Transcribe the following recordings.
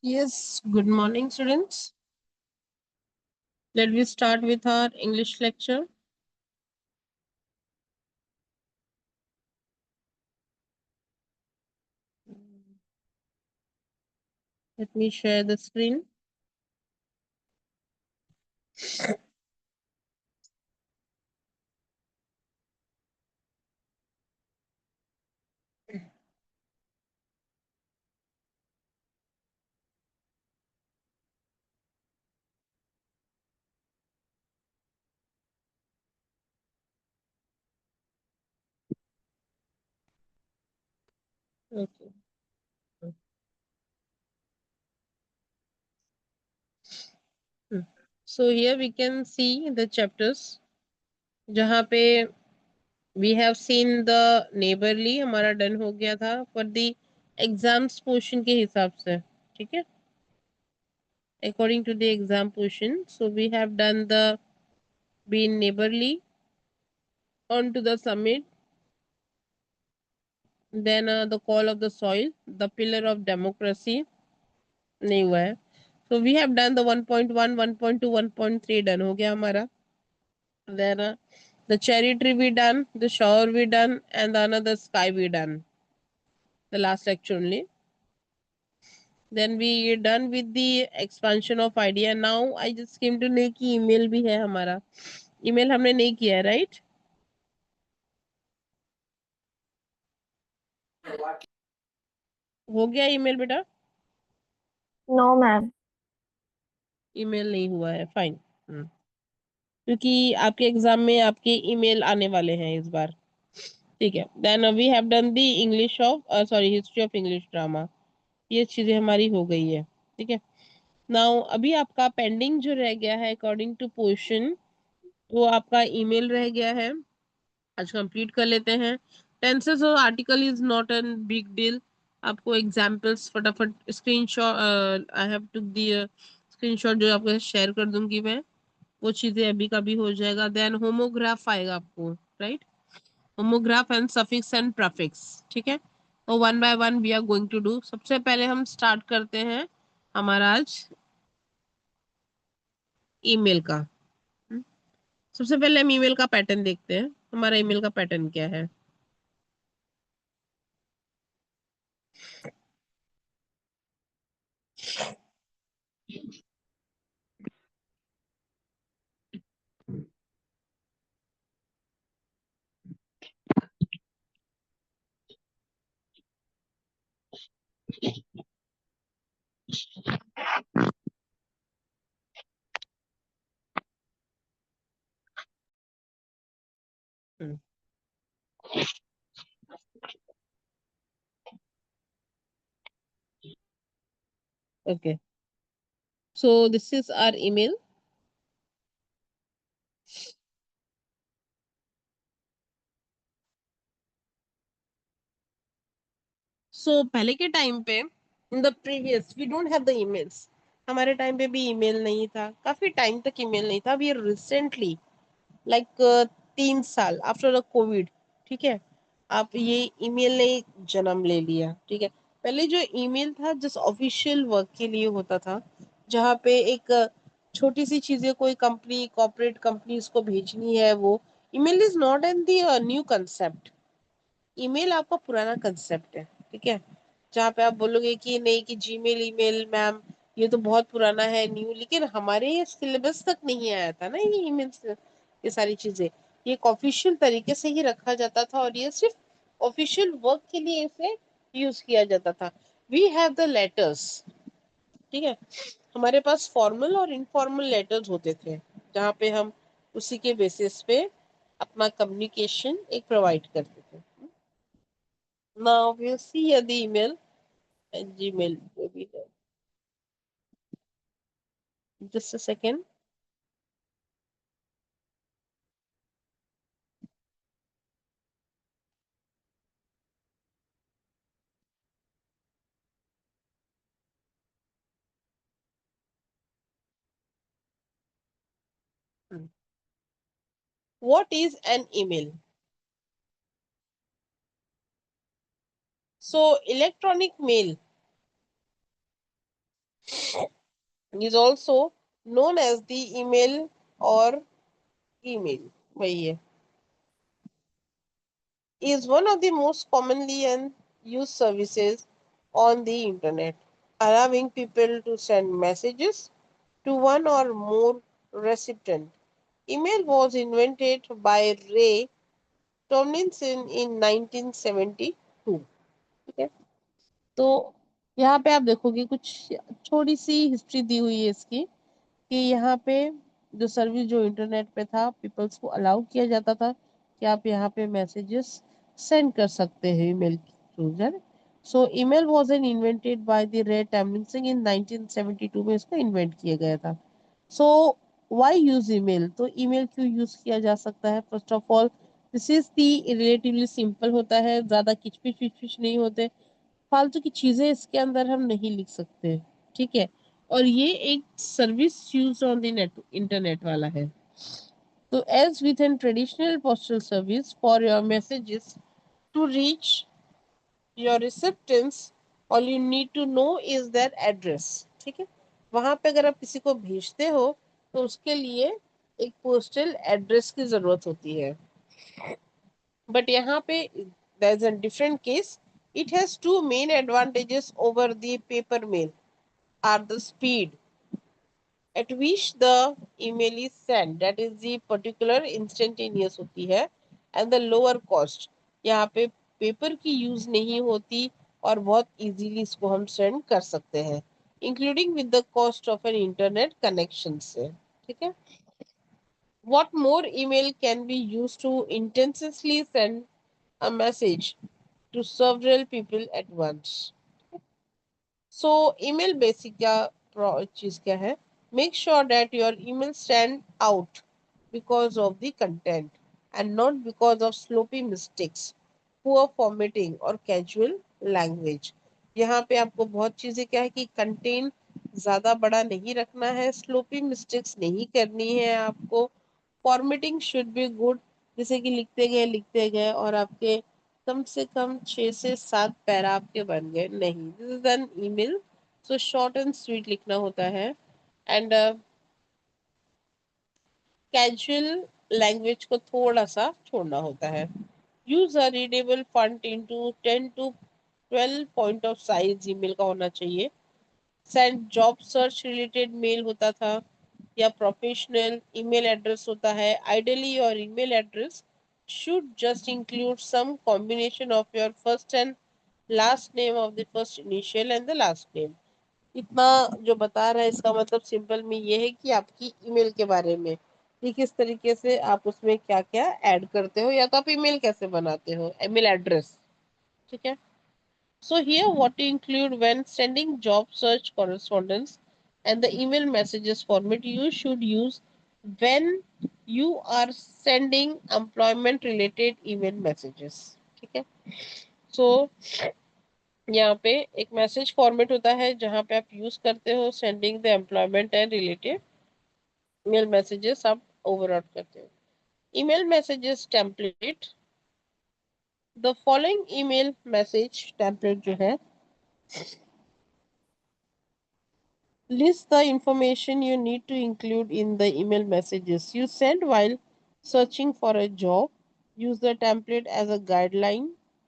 Yes, good morning, students. Let me start with our English lecture. Let me share the screen. Okay. Hmm. So here we can see the chapters. जहाँ पे we have seen the neighborly हमारा done हो गया था for the exams portion के हिसाब से, ठीक है? According to the exam portion, so we have done the being neighborly on to the summit, then the call of the soil, the pillar of democracy नहीं हुआ है. So we have done the 1.1, 1.2, 1.3 done हो गया हमारा. Then the cherry tree we done, the shower we done, and the another sky we done. The last lecture only. Then we done with the expansion of idea. Now I just came to know कि email भी है हमारा. Email हमने नहीं किया है, right? हो गया email बेटा? No ma'am. email नहीं हुआ है, fine. क्योंकि आपके एग्जाम में आपके ईमेल आने वाले हैं इस बार. ठीक है. Then we have done the English of sorry history of English drama. ये चीजें हमारी हो गई है. ठीक है. नाउ अभी आपका पेंडिंग जो रह गया है अकॉर्डिंग टू पोर्शन, वो आपका ईमेल रह गया है. आज कंप्लीट कर लेते हैं. टेंसेस और article is not an big deal. आपको एग्जांपल्स फटाफट screenshot I have to the screenshot जो आपको शेयर कर दूंगी मैं. वो चीजें अभी का भी हो जाएगा. देन होमोग्राफ आएगा आपको, right? Homograph and suffix and prefix. ठीक है. तो one by one we are going to do. सबसे पहले हम स्टार्ट करते हैं हमारा आज ईमेल का. हम्म, सबसे पहले हम ईमेल का पैटर्न देखते हैं. हमारा ईमेल का पैटर्न क्या है? Okay. So this is our email. So पहले के टाइम पे in the previous we don't have the emails. हमारे टाइम पे भी ईमेल नहीं था. काफी टाइम तक ईमेल नहीं था. अभी रिसेंटली लाइक 3 साल आफ्टर द कोविड, ठीक है, आप ये ईमेल ने जन्म ले लिया. ठीक है. पहले जो ईमेल था जस्ट ऑफिशियल वर्क के लिए होता था, जहाँ पे एक छोटी सी चीजें कोई कंपनी कॉर्पोरेट कंपनी उसको भेजनी है. वो email is not N the new concept. Email आपका पुराना कंसेप्ट है. ठीक है. जहाँ पे आप बोलोगे कि नहीं कि जीमेल ईमेल मैम ये तो बहुत पुराना है न्यू, लेकिन हमारे सिलेबस तक नहीं आया था ना ये ईमेल. ये सारी चीजें ये एक ऑफिशियल तरीके से ही रखा जाता था और ये सिर्फ ऑफिशियल वर्क के लिए इसे यूज किया जाता था. We have the letters. ठीक है. हमारे पास फॉर्मल और इनफॉर्मल लेटर्स होते थे, जहाँ पे हम उसी के बेसिस पे अपना कम्युनिकेशन एक प्रोवाइड करते थे. Now we'll see the email and Gmail will be there. Just a second. What is an email? So electronic mail is also known as the email or email. वही है. Is one of the most commonly and used services on the internet, allowing people to send messages to one or more recipient. Email was invented by Ray Tomlinson in 1972. ठीक है. तो यहाँ पे आप देखोगे कुछ छोटी सी हिस्ट्री दी हुई है इसकी, कि यहाँ पे जो सर्विस जो इंटरनेट पे था, पीपल्स को अलाउ किया जाता था कि आप यहाँ पे मैसेजेस सेंड कर सकते हैं ईमेल के through. So email was an invented by the Ray Tomlinson in 1972 में इसको इन्वेंट किया गया था. So why use email? तो ईमेल क्यों यूज किया जा सकता है? First of all, this is the relatively simple होता है, ज्यादा किचपिच विचपिच नहीं होते, फालतू की चीजें इसके अंदर हम नहीं लिख सकते. ठीक है. और ये एक service use on the net internet वाला है. तो as with an traditional postal service for your messages to reach your recipients, all you need to know is their address. ठीक है. वहां पे अगर आप किसी को भेजते हो तो उसके लिए एक पोस्टल एड्रेस की जरूरत होती है. But यहाँ पे there's a different case. It has two main advantages over the paper mail are the speed at which the email is sent, that is the particular instantaneous होती है, and the lower cost. यहाँ पे paper की use नहीं होती और बहुत easily इसको हम सेंड कर सकते हैं, including with the cost of an internet connection से. ठीक है. What more, email can be used to intensively send a message to several people at once. So email basic चीज क्या है? Make sure that your email stand out because of the content and not because of sloppy mistakes, poor formatting or casual language. यहाँ पे आपको बहुत चीजें क्या है कि कंटेंट ज्यादा बड़ा नहीं रखना है, स्लोपी मिस्टेक्स नहीं करनी है आपको, फॉर्मेटिंग शुड बी गुड, जैसे कि लिखते गए और आपके कम से कम 6 से 7 पैरा आपके बन गए नहीं. This is an email, so short and sweet लिखना होता है. एंड कैजुअल लैंग्वेज को थोड़ा सा छोड़ना होता है. Use a readable font into 10 to 12 point of size email का होना चाहिए. Send job search related mail होता था या प्रोफेशनल ईमेल एड्रेस होता है. Ideally your email address should just include some combination of your first and last name of the first initial and the last name. इतना जो बता रहा है इसका मतलब सिंपल में ये है कि आपकी ईमेल के बारे में कि किस तरीके से आप उसमें क्या क्या ऐड करते हो, या तो आप ईमेल कैसे बनाते हो, ईमेल एड्रेस. ठीक है. So here what to include when sending job search correspondence and the email messages format you should use when you are sending employment related email messages. ठीक है. So यहाँ पे एक मैसेज फॉर्मेट होता है जहाँ पे आप यूज करते हो sending the employment and related email messages आप ओवरऑल करते हो. Email messages template. The following email message template जो है list the information you need to include in the email messages you send while searching for a job. Use the template as a guideline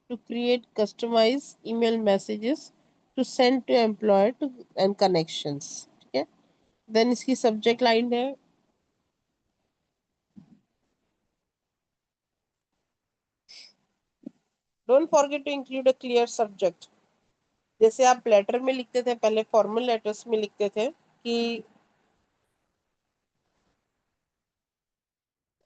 to create customized email messages to send to employer to and connections. ठीक है. Then इसकी subject line है. Don't forget to include a clear subject. जैसे आप letter में लिखते थे, पहले फॉर्मल लेटर्स में लिखते थे कि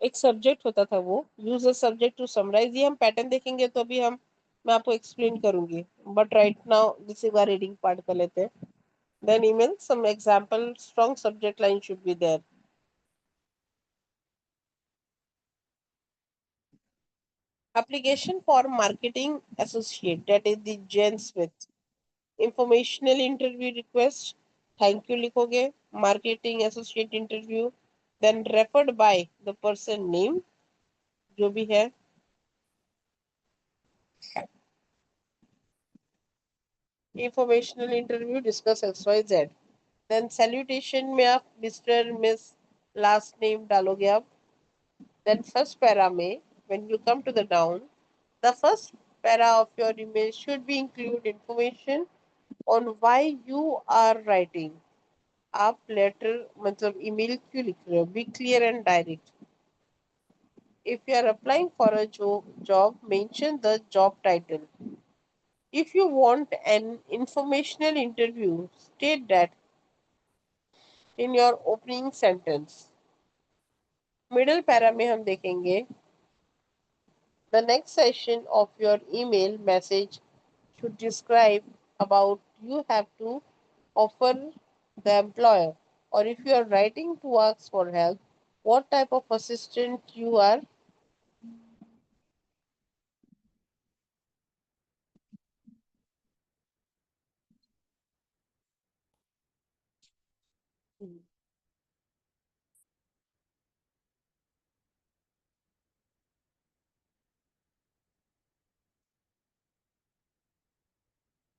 एक सब्जेक्ट होता था, वो use a subject to summarise. ये हम पैटर्न देखेंगे तो अभी हम मैं आपको एक्सप्लेन करूंगी, but right now this is reading part कर लेते हैं. Then email some example strong subject line should be there. Application for marketing associate, that is the Jane Smith. Informational interview request, thank you लिखोगे. Marketing associate interview, then referred by the person name जो भी है. Informational interview discuss X Y Z. Then salutation में आप mister miss last name डालोगे आप. Then first para में when you come to the down, the first para of your email should be include information on why you are writing. आप letter मतलब email क्यों लिख रहे हो? Be clear and direct. If you are applying for a job, mention the job title. If you want an informational interview, state that in your opening sentence. Middle para में हम देखेंगे the next section of your email message should describe about you have to offer the employer, or if you are writing to ask for help, what type of assistant you are.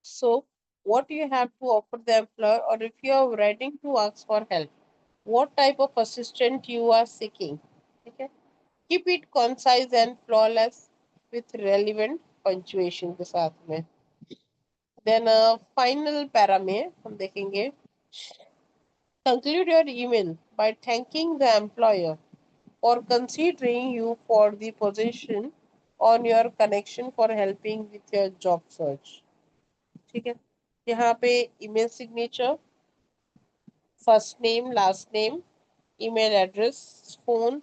So, what you have to offer the employer, or if you are writing to ask for help, what type of assistant you are seeking. Okay? Keep it concise and flawless with relevant punctuation के साथ में. Then final para में हम देखेंगे conclude your email by thanking the employer for considering you for the position on your connection for helping with your job search. ठीक है. यहाँ पे email signature, first name, last name, email address, phone,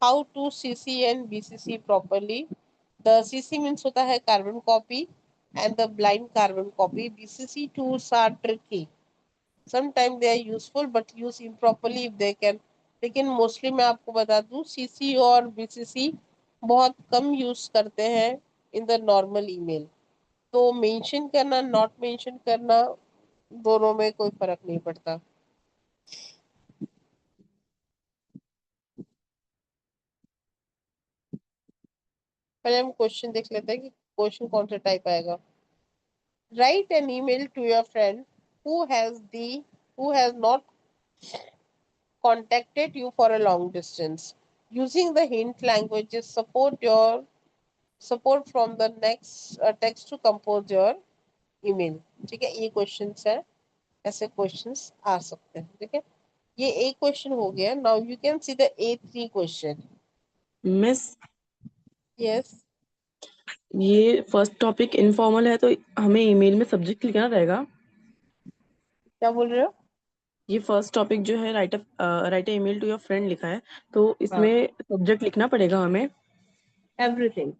how to CC and BCC properly. The CC means होता है carbon copy and the blind carbon copy. BCC tools are tricky. Sometimes they are useful but used improperly if they can. लेकिन mostly मैं आपको बता दूं CC और BCC बहुत कम use करते हैं इन द नॉर्मल ईमेल. तो मेंशन करना नॉट मेंशन करना दोनों में कोई फर्क नहीं पड़ता. पहले हम क्वेश्चन देख लेते हैं कि क्वेश्चन कौन सा टाइप आएगा. Write an email to your friend who has the who has not contacted you for a long distance. Using the hint languages support from the next text to compose your email. ठीक है. ये questions है. ऐसे questions आ सकते हैं. ठीक है. ये एक क्वेश्चन हो गया. Now you can see the A3 question. Miss yes. ये फर्स्ट टॉपिक इनफॉर्मल है तो हमें ईमेल में सब्जेक्ट लिखना रहेगा. क्या बोल रहे हो? ये फर्स्ट टॉपिक जो है write email to your friend लिखा है तो हाँ. इसमें सब्जेक्ट लिखना पड़ेगा हमें. एवरीथिंग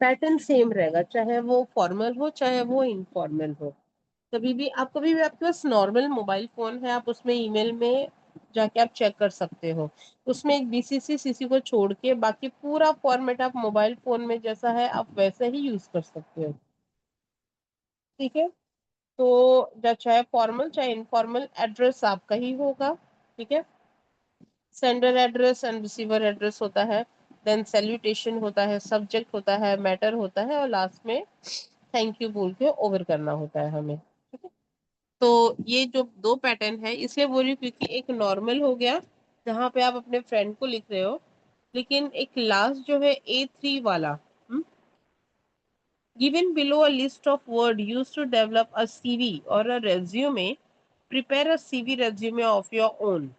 पैटर्न सेम रहेगा चाहे वो फॉर्मल हो चाहे वो इनफॉर्मल हो. कभी भी आपके पास नॉर्मल मोबाइल फोन है आप उसमें ईमेल में जाके आप चेक कर सकते हो. उसमें एक बीसीसी सीसी को छोड़ के बाकी पूरा फॉर्मेट आप मोबाइल फोन में जैसा है आप वैसे ही यूज कर सकते हो. ठीक है. तो चाहे फॉर्मल चाहे इनफॉर्मल एड्रेस आपका ही होगा. ठीक है. Sender address and receiver address होता है. देन सैल्यूटेशन होता है, सब्जेक्ट होता है, मैटर होता है और लास्ट में थैंक यू बोल के ओवर करना होता है हमें. ठीक है. तो ये जो दो पैटर्न है इसलिए बोल रही हूँ क्योंकि एक नॉर्मल हो गया जहाँ पे आप अपने फ्रेंड को लिख रहे हो, लेकिन एक लास्ट जो है A3 वाला. Given below a list of words used to develop a CV or a resume, prepare a CV resume of your own.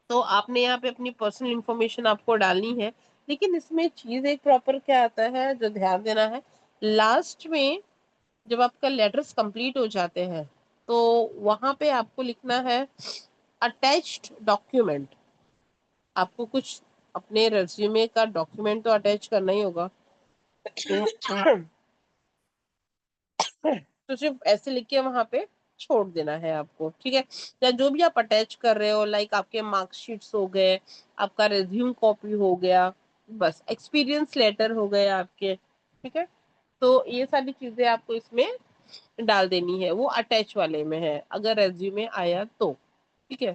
तो आपने यहाँ पे अपनी पर्सनल इंफॉर्मेशन आपको डालनी है, लेकिन इसमें चीज एक प्रॉपर क्या आता है जो ध्यान देना है. लास्ट में जब आपका लेटर्स कंप्लीट हो जाते हैं तो वहां पे आपको लिखना है अटैच्ड डॉक्यूमेंट. आपको कुछ अपने रेज्यूमे का डॉक्यूमेंट तो अटैच करना ही होगा. तो सिर्फ ऐसे लिख के वहां पे छोड़ देना है आपको. ठीक है. या जो भी आप अटैच कर रहे हो लाइक आपके मार्कशीट्स हो गए, आपका रेज्यूम कॉपी हो गया, बस एक्सपीरियंस लेटर हो गए आपके. ठीक है. तो ये सारी चीजें आपको इसमें डाल देनी है. वो अटैच वाले में है अगर रेज्यूमे आया तो. ठीक है.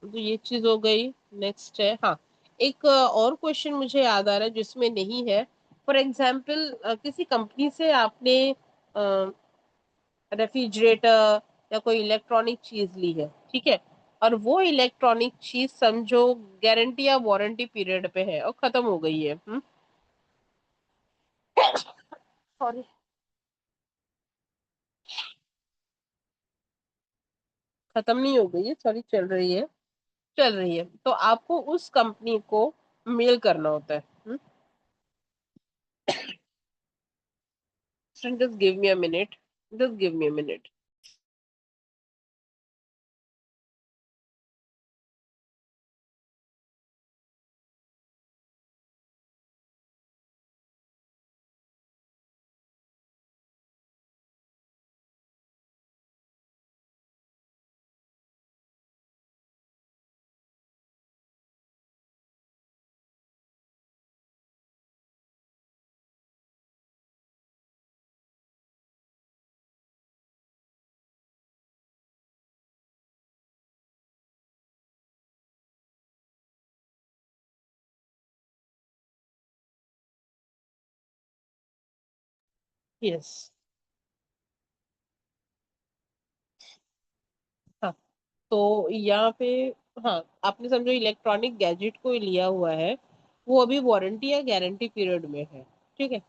तो ये चीज हो गई. नेक्स्ट है हाँ एक और क्वेश्चन मुझे याद आ रहा है जिसमें नहीं है. फॉर एग्जाम्पल किसी कंपनी से आपने रेफ्रिजरेटर या कोई इलेक्ट्रॉनिक चीज ली है, ठीक है, और वो इलेक्ट्रॉनिक चीज समझो गारंटी या वारंटी पीरियड पे है और खत्म हो गई है, सॉरी, खत्म नहीं हो गई है, सॉरी, चल रही है, चल रही है, तो आपको उस कंपनी को मेल करना होता है। Just give me a minute. Just give me a minute. Yes. हाँ, तो यहाँ पे, हाँ, आपने समझो इलेक्ट्रॉनिक गैजेट कोई लिया हुआ है, वो अभी वारंटी या गारंटी पीरियड में है, ठीक है,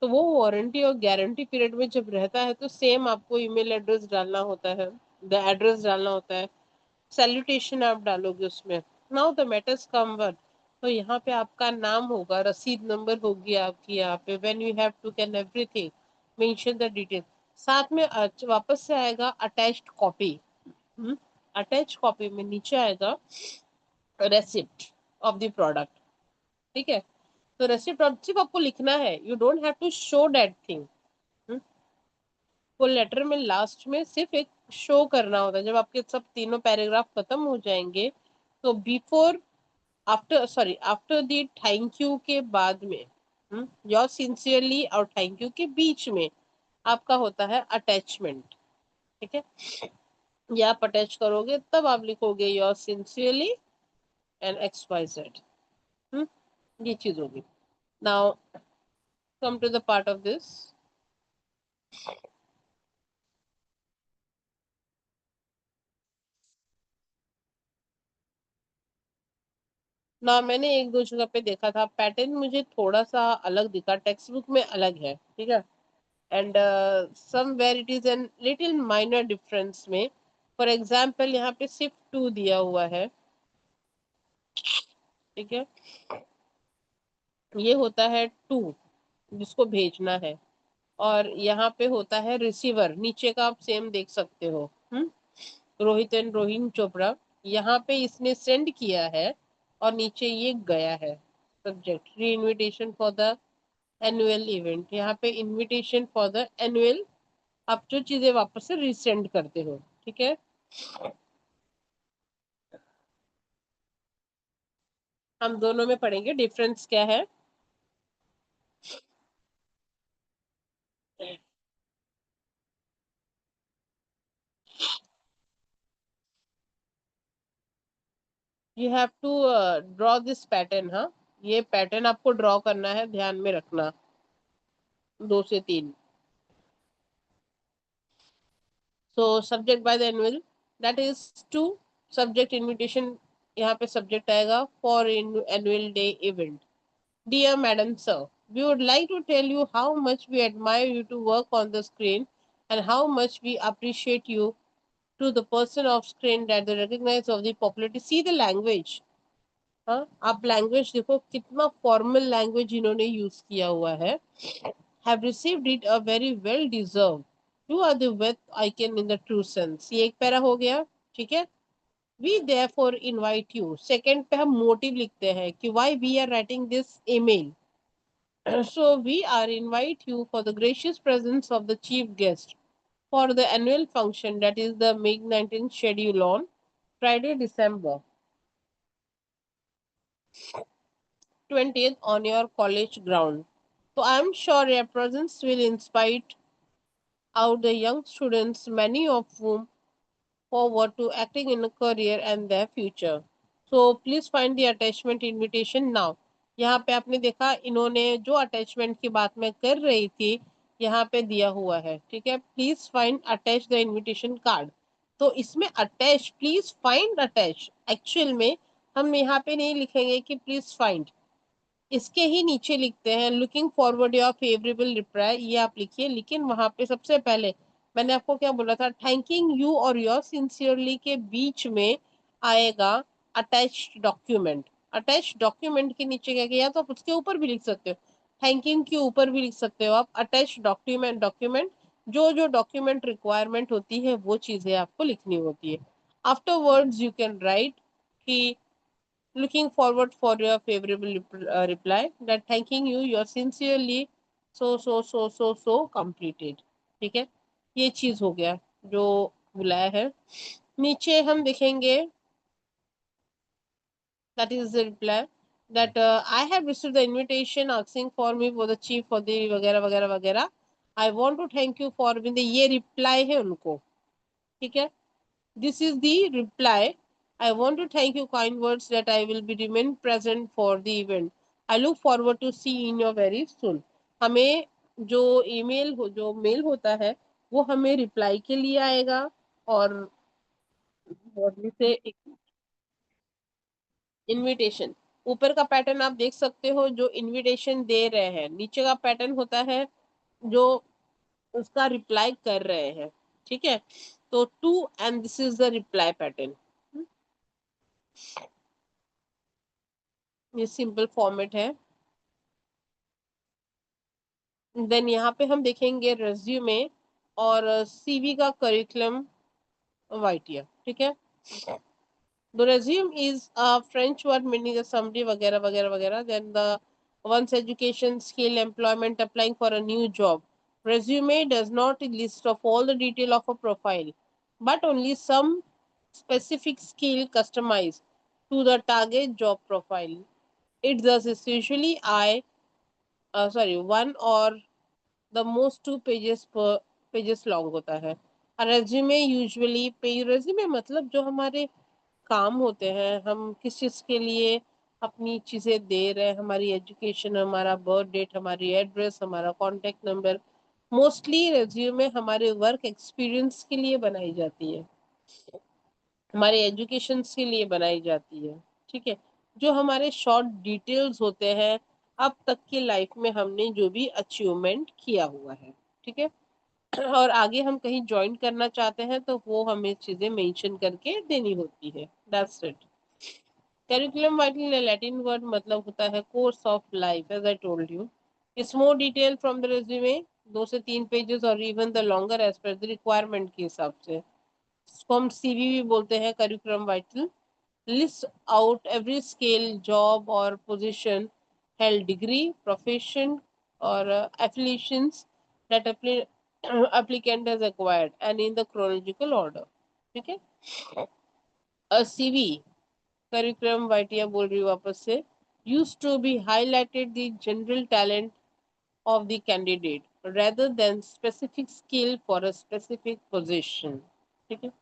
तो वो वारंटी और गारंटी पीरियड में जब रहता है तो सेम आपको ईमेल एड्रेस डालना होता है, द एड्रेस डालना होता है, सैल्यूटेशन आप डालोगे उसमें। Now the matters come one, तो यहाँ पे आपका नाम होगा, रसीद नंबर होगी आपकी, यहाँ पे when you have to can everything mention the detail, साथ में वापस से आएगा अटैच्ड कॉपी। अटैच कॉपी में नीचे आएगा रेसिप्ट ऑफ द प्रोडक्ट, ठीक है, तो रेसिप्ट सिर्फ आपको लिखना है, you don't have to show that thing. वो लेटर में लास्ट में सिर्फ एक शो करना होता है, जब आपके सब तीनों पैराग्राफ खत्म हो जाएंगे, तो before, after, sorry, after the thank you के बाद में, योर सिंसियरली और थैंक यू के बीच में आपका होता है अटैचमेंट, ठीक है, ये आप अटैच करोगे तब आप लिखोगे your sincerely and X Y Z, ये चीज होगी। Now come to the part of this. ना मैंने एक दो जगह पे देखा था, पैटर्न मुझे थोड़ा सा अलग दिखा, टेक्स्ट बुक में अलग है, ठीक है, and somewhere it is N little minor difference में, फॉर एग्जाम्पल यहाँ पे सिर्फ टू दिया हुआ है, ठीक है, ये होता है टू जिसको भेजना है, और यहाँ पे होता है रिसीवर, नीचे का आप सेम देख सकते हो, रोहित एंड रोहिन चोपड़ा, यहाँ पे इसने सेंड किया है और नीचे ये गया है, सब्जेक्ट री invitation for the annual event, यहाँ पे इनविटेशन फॉर द एनुअल, आप जो चीजें वापस से रिसेंड करते हो, ठीक है, हम दोनों में पढ़ेंगे डिफरेंस क्या है। You have to draw this pattern, हाँ, ये पैटर्न आपको ड्रॉ करना है, ध्यान में रखना, 2 से 3। So subject by the annual, that is to subject invitation, यहाँ पे subject आएगा for annual day event. Dear Madam Sir, we would like to tell you how much we admire you to work on the screen and how much we appreciate you to the person of screen that they recognize of the popularity. See the language. हाँ, आप language देखो कितना formal language इन्होंने use किया हुआ है। Have received it a very well deserved. You are the wealth icon in the true sense. ये एक पैरा हो गया, ठीक है। We therefore invite you. Second पे हम मोटिव लिखते हैं कि why we are writing this email. So we are invite you for the gracious presence of the chief guest for the annual function, that is the May 19th schedule on Friday, December 20th on your college ground. So I am sure your presence will inspire out the young students, many of whom forward to acting in a career and their future. So please find the attachment invitation now. यहाँ पे आपने देखा इन्होंने जो attachment की बात मैं कर रही थी, यहाँ पे दिया हुआ है, ठीक है। Please find attach the invitation card. तो इसमें attach, please find attach, actual में हम यहाँ पे नहीं लिखेंगे कि प्लीज फाइंड, इसके ही नीचे लिखते हैं looking forward your favourable reply, ये आप लिखिए। लेकिन वहां पे सबसे पहले मैंने आपको क्या बोला था, थैंकिंग यू और योर सिंसियरली के बीच में आएगा अटैच्ड डॉक्यूमेंट। अटैच्ड डॉक्यूमेंट के नीचे क्या किया, तो आप उसके ऊपर भी लिख सकते हो, थैंकिंग के ऊपर भी लिख सकते हो आप अटैच्ड डॉक्यूमेंट। डॉक्यूमेंट जो जो डॉक्यूमेंट रिक्वायरमेंट होती है वो चीजें आपको लिखनी होती है। आफ्टरवर्ड्स यू कैन राइट कि looking forward for your favorable reply, that thanking you, you're sincerely so completed। ठीक है, ये चीज हो गया जो बुलाया है। नीचे हम देखेंगे that is the reply that I have received the invitation asking for me for the chief for the वगैरह वगैरह वगैरह, I want to thank you for being the, ये रिप्लाई है उनको, ठीक है। This is the reply. I want to thank you kind words that I will be remain present for the event. I look forward to see in your very soon। हमें जो email हो, जो mail होता है वो हमें reply के लिए आएगा, और बॉडी से इनविटेशन। ऊपर का पैटर्न आप देख सकते हो, जो इनविटेशन दे रहे हैं, नीचे का पैटर्न होता है जो उसका रिप्लाई कर रहे हैं, ठीक है। तो to and this is the reply pattern, ये सिंपल फॉर्मेट है। देन यहाँ पे हम देखेंगे रेज्यूमे और सीवी का करिकुलम वाइटिया, ठीक है। The resume is French word meaning summary वगैरह वगैरह वगैरह। Then the one's education, skill, employment, applying for a new job. Resume does not list of all the detail of a profile, but only some specific skill customized to the target job profile. It thus is usually one or the most 2 pages पर pages long होता है। Resume usually पे, resume मतलब जो हमारे काम होते हैं, हम किस चीज के लिए अपनी चीजें दे रहे हैं, हमारी एजुकेशन, हमारा बर्थ डेट, हमारी एड्रेस, हमारा कॉन्टेक्ट नंबर। मोस्टली रेज्यूमे हमारे वर्क एक्सपीरियंस के लिए बनाई जाती है, हमारे एजुकेशन के लिए बनाई जाती है, ठीक है। जो हमारे शॉर्ट डिटेल्स होते हैं अब तक की लाइफ में हमने जो भी अचीवमेंट किया हुआ है, ठीक है। और आगे हम कहीं ज्वाइन करना चाहते हैं तो वो हमें चीजें मेंशन करके देनी होती है। That's it. Curriculum vitae Latin word मतलब होता है course of life, as I told you. It's more detail from the resume, 2 से 3 पेजेस और even the longer as per the requirement के हिसाब से। इसको हम सीवी भी बोलते हैं, curriculum vitae. List out every scale, job और पोजीशन, हेल्ड डिग्री, प्रोफेशन और affiliations that applicant has acquired and in the chronological order, ठीक है। सीवी करिकुलम वाइटिया बोल रही हूँ वापस से, used to be highlighted the general talent of the candidate rather than specific skill for a specific position, ठीक है।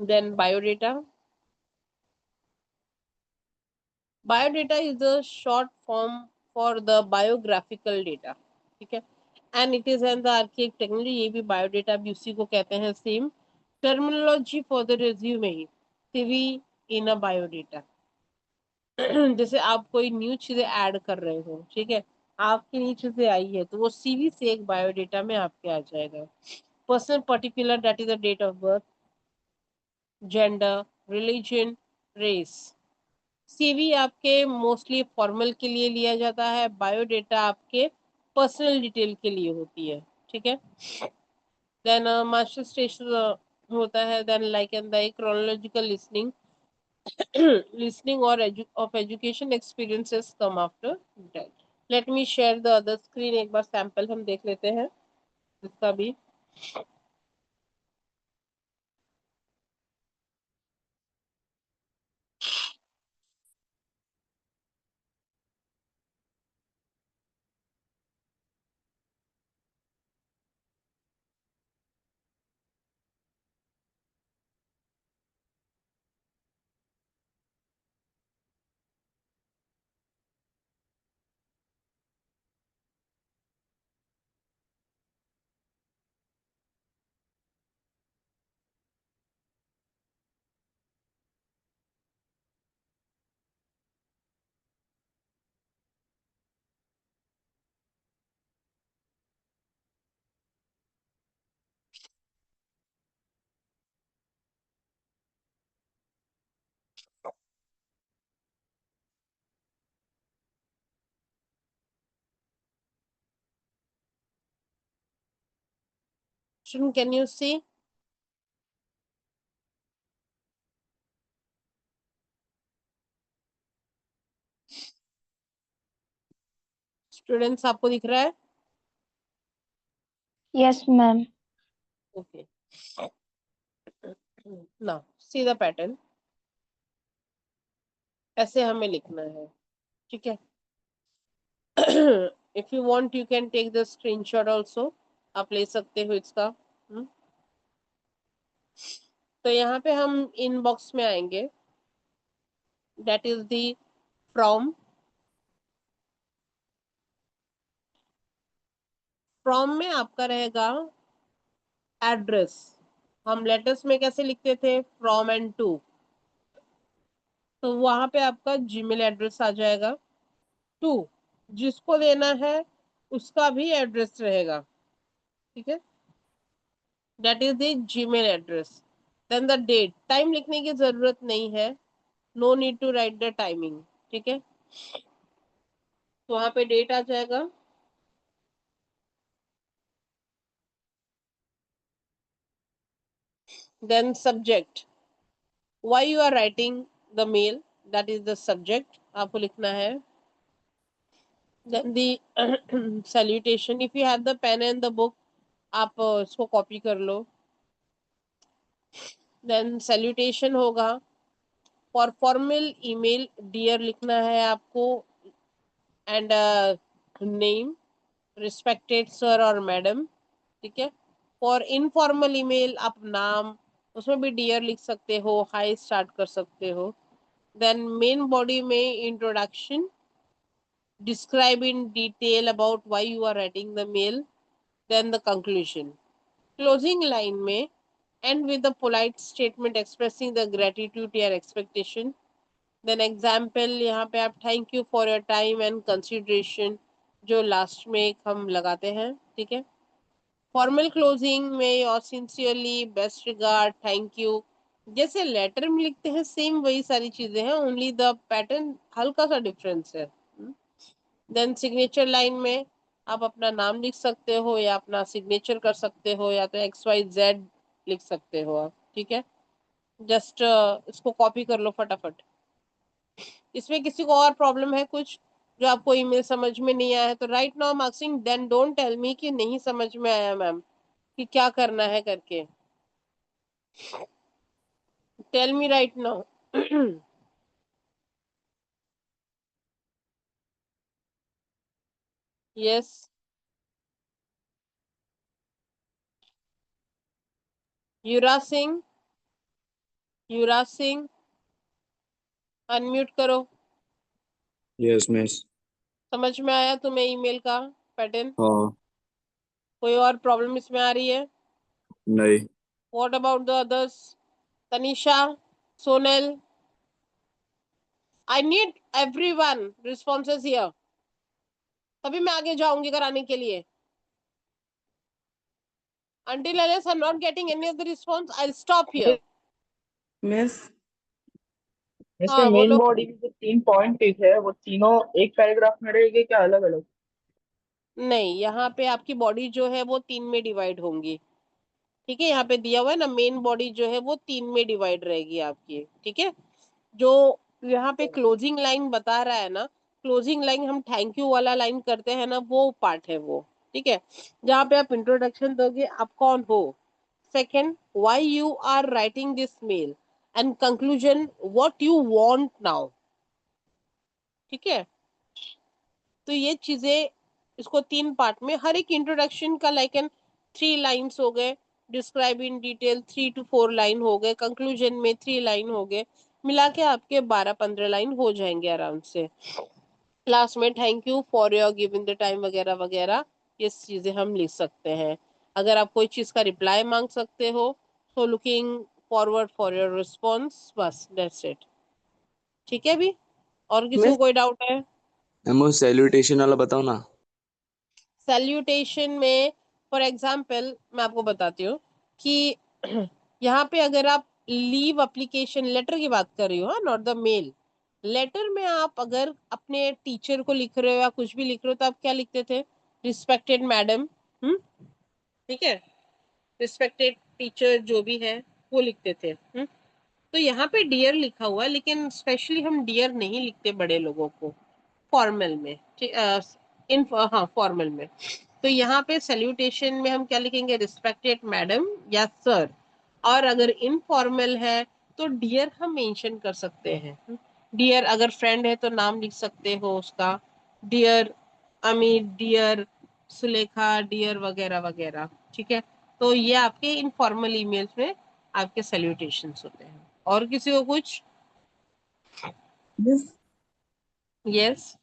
Then biodata. Biodata is the short form for the biographical data, ठीक है। And it is N the archaic technology, ये भी biodata भी उसी को कहते हैं, same terminology for the resume, CV in a biodata. जैसे आप कोई न्यू चीजें ऐड कर रहे हो, ठीक है, आपकी न्यू चीजें आई है तो वो सीवी से एक बायोडेटा में आपके आ जाएगा। Personal particular, that is the date of birth, gender, religion, race. CV आपके मोस्टली फॉर्मल के लिए लिया जाता है, बायोडेटा आपके पर्सनल डिटेल के लिए होती है, ठीक है। देन मास्टर स्टेशन होता है, then like and the chronological listening, listening और of education experiences come after that. Let me share the other screen, एक बार सैंपल हम देख लेते हैं इसका भी। Can you see? Students, आपको दिख रहा है? Yes, ma'am. Okay. Now, see the pattern. ऐसे हमें लिखना है, ठीक है? If you want, you can take the screenshot also. आप ले सकते हो इसका. तो यहाँ पे हम इनबॉक्स में आएंगे. That is the from. From में आपका रहेगा एड्रेस. हम लेटर्स में कैसे लिखते थे? From and to. तो वहां पे आपका जीमेल एड्रेस आ जाएगा. टू जिसको देना है उसका भी एड्रेस रहेगा, ठीक है? That is the Gmail address. Then the date. Time लिखने की जरूरत नहीं है. No need to write the timing, ठीक है? तो वहां पे डेट आ जाएगा. Then subject. Why you are writing the mail, that is the subject आपको लिखना है. Then the salutation. If you have the pen and the book, आप इसको कॉपी कर लो. Then salutation होगा. For formal email, dear लिखना है आपको. And name, respected sir or madam, ठीक है? For informal email आप नाम, उसमें भी dear लिख सकते हो, hi start कर सकते हो. Then main body में introduction. Describe in detail about why you are writing the mail. Then the conclusion. Closing line में end with a polite statement expressing the gratitude or expectation. Then example यहाँ पे आप thank you for your time and consideration जो last में एक हम लगाते हैं, ठीक है? Formal closing में और sincerely, best regard, thank you जैसे लेटर में लिखते हैं सेम वही सारी चीजें हैं. ओनली द पैटर्न हल्का सा डिफरेंस है. देन सिग्नेचर लाइन में आप अपना नाम लिख सकते हो या अपना सिग्नेचर कर सकते हो या तो XYZ लिख सकते हो आप, ठीक है? जस्ट इसको कॉपी कर लो फटाफट. इसमें किसी को और प्रॉब्लम है कुछ जो आपको ईमेल समझ में नहीं आया है तो राइट नाउ मार्क्सिंग. देन डोंट टेल मी कि नहीं समझ में आया मैम, कि क्या करना है करके. Tell me right now. Yes. Yuvraj Singh. Yuvraj Singh unmute करो. Yes miss. समझ में आया तुम्हें ईमेल का पैटर्न? हाँ. कोई और प्रॉब्लम इसमें आ रही है? नहीं. What about the others? Tanisha, Sonal, I need everyone responses here, तभी मैं आगे जाऊंगी कराने के लिए. Until unless I'm not getting any of the response, I'll stop here. Miss इसमें हाँ मेन बोलो. बॉडी में जो 3 पॉइंट लिखे हैं वो तीनों एक पैराग्राफ में रहेंगे क्या अलग अलग? नहीं, यहाँ पे आपकी बॉडी जो है वो 3 में डिवाइड होंगी, ठीक है? यहाँ पे दिया हुआ है ना, मेन बॉडी जो है वो 3 में डिवाइड रहेगी आपकी, ठीक है? जो यहाँ पे क्लोजिंग लाइन बता रहा है ना, क्लोजिंग लाइन हम थैंक यू वाला लाइन करते हैं ना, वो पार्ट है वो, ठीक है? जहाँ पे आप इंट्रोडक्शन दोगे, आप कौन हो. Second, why you are writing this mail. And conclusion, what you want now, ठीक है? तो ये चीजें इसको 3 पार्ट में, हर एक इंट्रोडक्शन का लाइक एन 3 लाइन्स हो गए. Describe in detail 3 to 4 line हो गए. कंक्लूजन में 3 लाइन हो गए. मिला के आपके 12-15 लाइन हो जाएंगे आराम से. लास्ट में thank you for your giving the time वगैरह वगैरह ये चीजें हम लिख सकते हैं. अगर आप कोई चीज का रिप्लाई मांग सकते हो तो looking forward for your response, बस दैट्स इट. ठीक है? अभी और किसी को मिस कोई डाउट है? मैम सैल्यूटेशन वाला बताओ ना. सैल्यूटेशन में फॉर एग्जाम्पल मैं आपको बताती हूँ कि यहाँ पे अगर आप लीव एप्लीकेशन लेटर की बात कर रही हो, नॉट द मेल. लेटर में आप अगर अपने टीचर को लिख रहे हो या कुछ भी लिख रहे हो तो आप क्या लिखते थे? Respected madam. ठीक है? रिस्पेक्टेड टीचर जो भी है वो लिखते थे। तो यहाँ पे डियर लिखा हुआ है, लेकिन स्पेशली हम डियर नहीं लिखते बड़े लोगों को फॉर्मल में। हाँ, फॉर्मल में। तो यहाँ पे सैल्यूटेशन में हम क्या लिखेंगे, रिस्पेक्टेड मैडम या सर। और अगर इनफॉर्मल है तो डियर हम मेंशन कर सकते हैं। डियर अगर फ्रेंड है तो नाम लिख सकते हो उसका, dear Amit, dear Sulekha, dear वगैरह वगैरह। ठीक है, तो ये आपके इनफॉर्मल ईमेल्स में आपके सैल्यूटेशंस होते हैं। और किसी को कुछ? Yes. यस।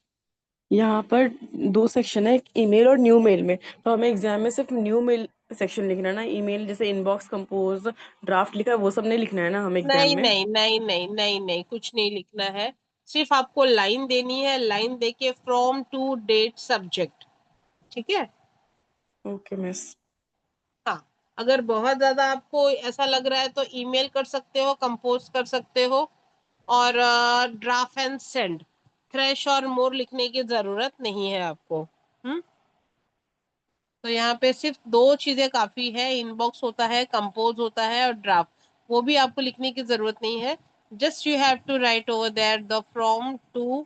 यहाँ पर 2 सेक्शन है, एक ईमेल और न्यू मेल में। तो हमें एग्जाम में सिर्फ न्यू मेल सेक्शन लिखना है ना, ईमेल जैसे इनबॉक्स, कंपोज, ड्राफ्ट लिखा है वो सब नहीं लिखना है ना हमें एग्जाम नहीं में। नहीं नहीं नहीं नहीं नहीं, कुछ नहीं लिखना है। सिर्फ आपको लाइन देनी है, लाइन देके फ्रॉम टू डेट सब्जेक्ट। ठीक है। Okay miss. हाँ, अगर बहुत ज्यादा आपको ऐसा लग रहा है तो ईमेल कर सकते हो, कंपोज कर सकते हो। और ड्राफ्ट एंड सेंड, फ्रेश और मोर लिखने की जरूरत नहीं है आपको। तो यहाँ पे सिर्फ 2 चीजें काफी है, इनबॉक्स होता है, कंपोज होता है, और ड्राफ्ट। वो भी आपको लिखने की जरूरत नहीं है। Just you have to write over there the from to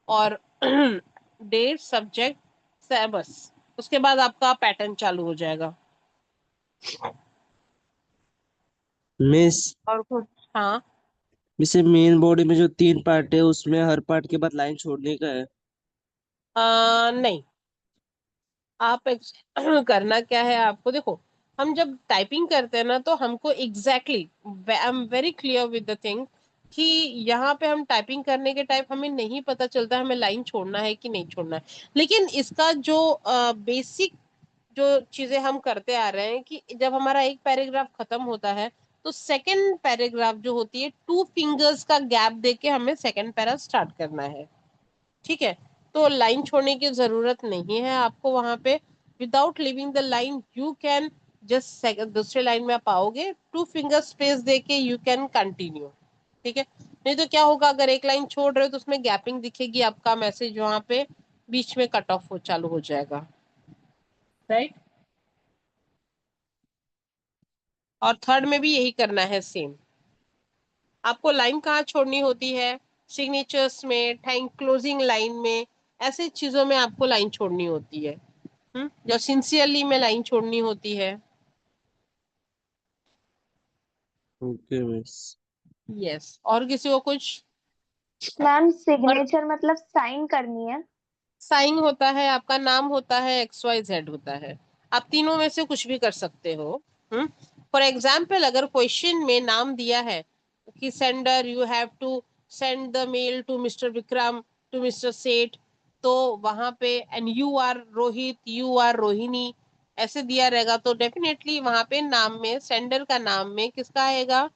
और डेट सब्जेक्ट से, बस। उसके बाद आपका पैटर्न चालू हो जाएगा। मिस, और कुछ? हाँ। जैसे मेन बॉडी में जो 3 पार्ट है उसमें हर पार्ट के बाद लाइन छोड़ने का है। नहीं, आप करना क्या है आपको, देखो। हम जब टाइपिंग करते हैं ना तो हमको exactly I am very clear with the thing कि यहाँ पे हम टाइपिंग करने के टाइप हमें नहीं पता चलता हमें लाइन छोड़ना है कि नहीं छोड़ना है। लेकिन इसका जो बेसिक जो चीजें हम करते आ रहे हैं कि जब हमारा एक पैराग्राफ खत्म होता है तो सेकंड पैराग्राफ जो होती है 2 फिंगर्स का गैप देके हमें सेकंड पैरा स्टार्ट करना है। ठीक है, तो लाइन छोड़ने की जरूरत नहीं है आपको वहां पे। Without living the line you can just दूसरे लाइन में आप आओगे, 2 फिंगर स्पेस देके यू कैन कंटिन्यू। ठीक है, नहीं तो क्या होगा, अगर एक लाइन छोड़ रहे हो तो उसमें गैपिंग दिखेगी, आपका मैसेज वहां पे बीच में कट ऑफ हो चालू हो जाएगा। राइट। और थर्ड में भी यही करना है सेम। आपको लाइन कहाँ छोड़नी होती है, सिग्नेचर्स में, थैंक क्लोजिंग लाइन में, ऐसे चीजों में आपको लाइन छोड़नी होती है। जो सिंसियरली में लाइन छोड़नी होती है। Okay miss. यस। और किसी को कुछ? मैम और सिग्नेचर मतलब साइन करनी है? साइन होता है, आपका नाम होता है, XYZ होता है। आप तीनों में से कुछ भी कर सकते हो। फॉर एग्जाम्पल, अगर क्वेश्चन में नाम दिया है कि sender you have to send the mail to mister Vikram, to mister Seth, तो वहां पे and you are Rohit, you are Rohini, ऐसे दिया रहेगा तो डेफिनेटली वहां पे नाम में, सेंडर का नाम में किसका आएगा,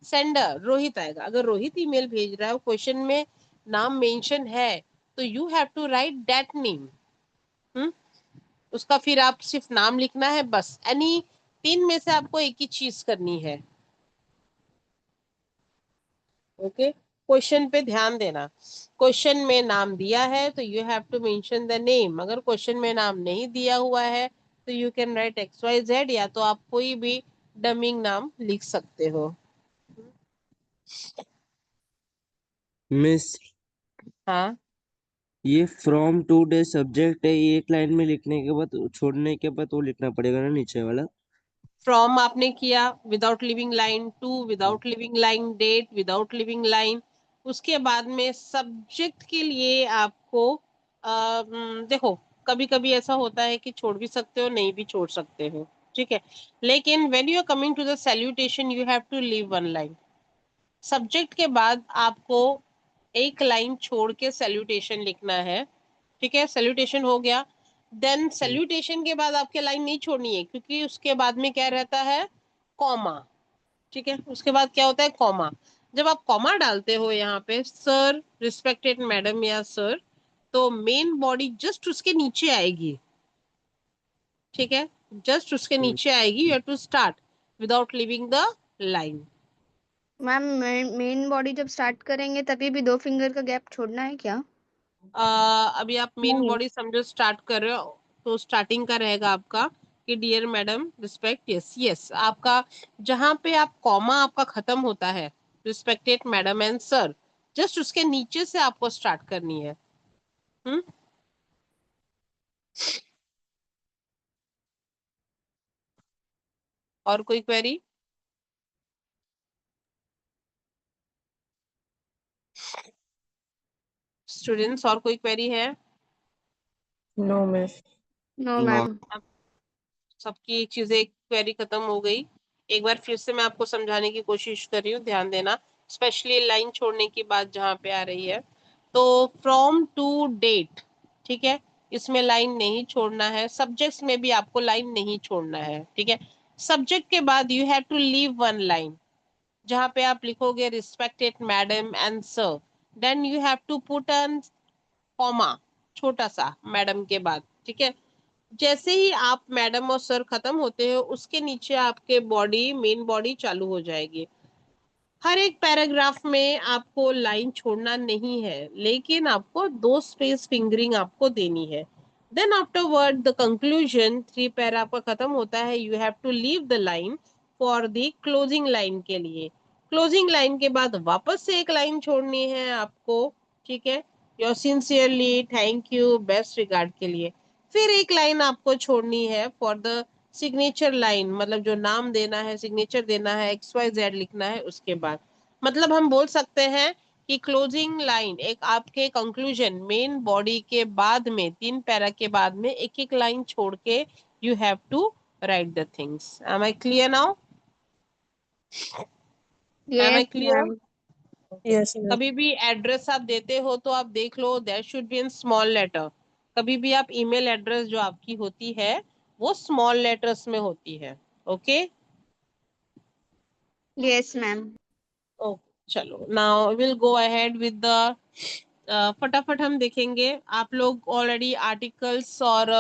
सेंडर रोहित आएगा। अगर रोहित ईमेल भेज रहा है, क्वेश्चन में नाम मेंशन है, तो you have to write that name. उसका फिर आप सिर्फ नाम लिखना है, बस। एनी 3 में से आपको एक ही चीज करनी है। ओके, क्वेश्चन पे ध्यान देना। क्वेश्चन में नाम दिया है तो you have to mention the name. अगर क्वेश्चन में नाम नहीं दिया हुआ है तो यू कैन राइट XYZ, या तो आप कोई भी डमिंग नाम लिख सकते हो। मिस, हाँ, ये फ्रॉम टू डे सब्जेक्ट है, ये एक लाइन में लिखने के बाद छोड़ने के बाद वो लिखना पड़ेगा ना नीचे वाला। फ्रॉम आपने किया without living line, to without living line, date without living line. उसके बाद में सब्जेक्ट के लिए आपको देखो, कभी कभी ऐसा होता है कि छोड़ भी सकते हो, नहीं भी छोड़ सकते हो। ठीक है, लेकिन when you are coming to the salutation you have to leave 1 line. Subject के बाद आपको एक लाइन छोड़ के सैल्यूटेशन लिखना है। ठीक है, सैल्यूटेशन हो गया। देन सैल्यूटेशन के बाद आपके लाइन नहीं छोड़नी है, क्योंकि उसके बाद में क्या रहता है, कॉमा। ठीक है, उसके बाद क्या होता है, कॉमा। जब आप कॉमा डालते हो यहाँ पे, सर, रिस्पेक्टेड मैडम या सर, तो मेन बॉडी जस्ट उसके नीचे आएगी। ठीक है, जस्ट उसके नीचे आएगी। You have to start without living the line. Ma'am main body जब स्टार्ट करेंगे तभी भी 2 फिंगर का गैप छोड़ना है क्या? अभी आप मेन नहीं। बॉडी समझो स्टार्ट कर रहे हो, तो स्टार्टिंग का रहेगा आपका कि dear madam respect, yes yes, आपका जहां पे आप कॉमा आपका खत्म होता है, respected madam and sir, just उसके नीचे से आपको स्टार्ट करनी है। हम्म। और कोई क्वेरी? स्टूडेंट्स और कोई क्वेरी है? No miss. No no. Ma'am. अब सबकी चीजें क्वेरी खत्म हो गई। एक बार फिर से मैं आपको समझाने की कोशिश कर रही हूँ, ध्यान देना, स्पेशली लाइन छोड़ने की बात जहाँ पे आ रही है। तो फ्रॉम टू डेट, ठीक है, इसमें लाइन नहीं छोड़ना है। सब्जेक्ट्स में भी आपको लाइन नहीं छोड़ना है, ठीक है। सब्जेक्ट के बाद you have to leave one line, जहाँ पे आप लिखोगे respected madam and sir, then you have to put an comma, छोटा सा मैडम के बाद, ठीक है। जैसे ही आप मैडम और सर खत्म होते हैं, उसके नीचे आपके बॉडी, मेन बॉडी चालू हो जाएगी। हर एक पैराग्राफ में आपको लाइन छोड़ना नहीं है, लेकिन आपको 2 स्पेस फिंगरिंग आपको देनी है। Then afterward the conclusion, 3 para आपका खत्म होता है, you have to leave the line for the closing line के लिए। क्लोजिंग लाइन के बाद वापस से एक लाइन छोड़नी है आपको, ठीक है, your sincerely, thank you, best regard के लिए। फिर एक लाइन आपको छोड़नी है फॉर द सिग्नेचर लाइन, मतलब जो नाम देना है, सिग्नेचर देना है, XYZ लिखना है उसके बाद। मतलब हम बोल सकते हैं कि क्लोजिंग लाइन एक आपके कंक्लूजन मेन बॉडी के बाद में, 3 पैरा के बाद में एक एक लाइन छोड़ के you have to write the things. Am I clear now? Am I yes clear? Ma'am. Yes miss. कभी भी एड्रेस आप देते हो तो आप देख लो, that should be in small letter. कभी भी आप ईमेल एड्रेस जो आपकी होती है वो स्मॉल लेटर्स में होती है। ओके। Yes ma'am. ओ, चलो now will go ahead with the, फटाफट हम देखेंगे। आप लोग ऑलरेडी आर्टिकल्स और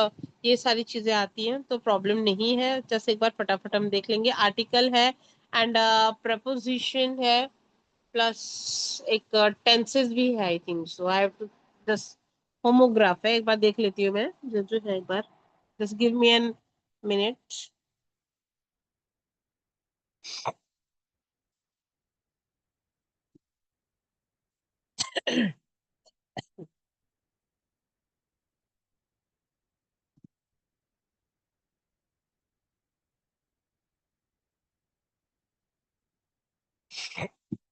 ये सारी चीजें आती हैं तो प्रॉब्लम नहीं है। जैसे एक बार फटाफट हम देख लेंगे। आर्टिकल है एंड प्रपोजिशन है, प्लस एक टेंसेस भी है, I think so. I have to just, homograph है, एक बार देख लेती हूँ मैं जो जो है, एक बार just give me an minute.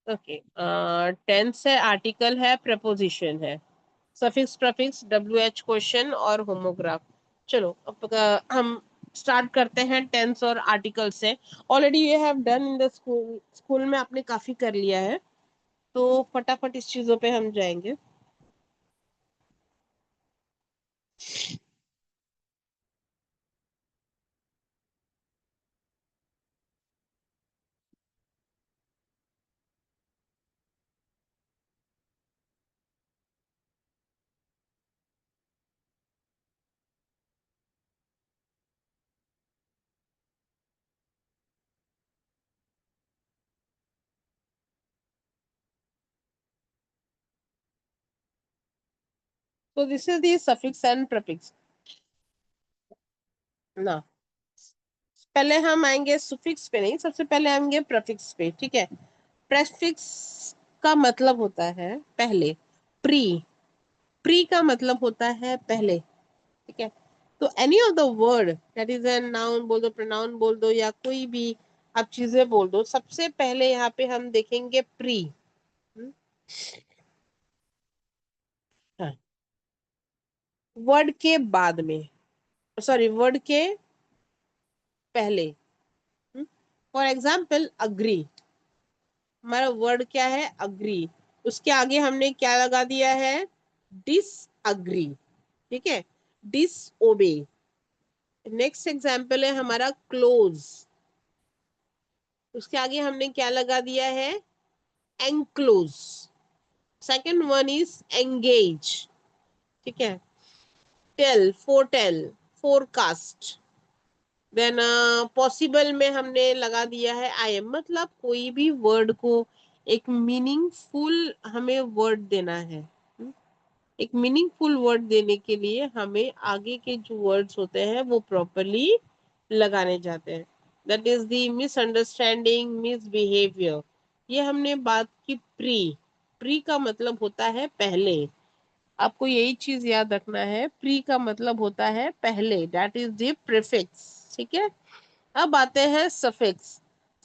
Okay, tense है, आर्टिकल है, प्रपोजिशन है, सफिक्स प्रफिक्स, WH क्वेश्चन और होमोग्राफ। चलो अब हम स्टार्ट करते हैं टेंस और आर्टिकल से। Already you have done in the school, school में आपने काफी कर लिया है, तो फटाफट इस चीजों पे हम जाएंगे। तो this is the suffix and prefix ना। पहले हम आएंगे सुफिक्स पे, नहीं, सबसे पहले आएंगे प्रफिक्स पे, ठीक है। प्रेफिक्स का मतलब होता है पहले। प्री, प्री का मतलब होता है पहले, ठीक है। तो any of the word that is an noun बोल दो, प्रोनाउन बोल दो, या कोई भी आप चीजें बोल दो, सबसे पहले यहाँ पे हम देखेंगे प्री। वर्ड के बाद में, सॉरी, वर्ड के पहले। फॉर एग्जाम्पल अग्री, हमारा वर्ड क्या है, अग्री, उसके आगे हमने क्या लगा दिया है, डिसअग्री, ठीक है, डिसओबे। नेक्स्ट एग्जाम्पल है हमारा क्लोज, उसके आगे हमने क्या लगा दिया है, enclose. Second one is engage, ठीक है। Tell, foretell, forecast. Then possible में हमने लगा दिया है आई एम। मतलब कोई भी वर्ड को एक मीनिंगफुल हमें वर्ड देना है। एक मीनिंगफुल वर्ड देने के लिए हमें आगे के जो वर्ड्स होते हैं वो प्रॉपरली लगाने जाते हैं। That is the misunderstanding, misbehaviour. ये हमने बात की प्री। प्री का मतलब होता है पहले। आपको यही चीज याद रखना है, प्री का मतलब होता है पहले, दैट इज द प्रीफिक्स। ठीक है। अब आते हैं सफिक्स।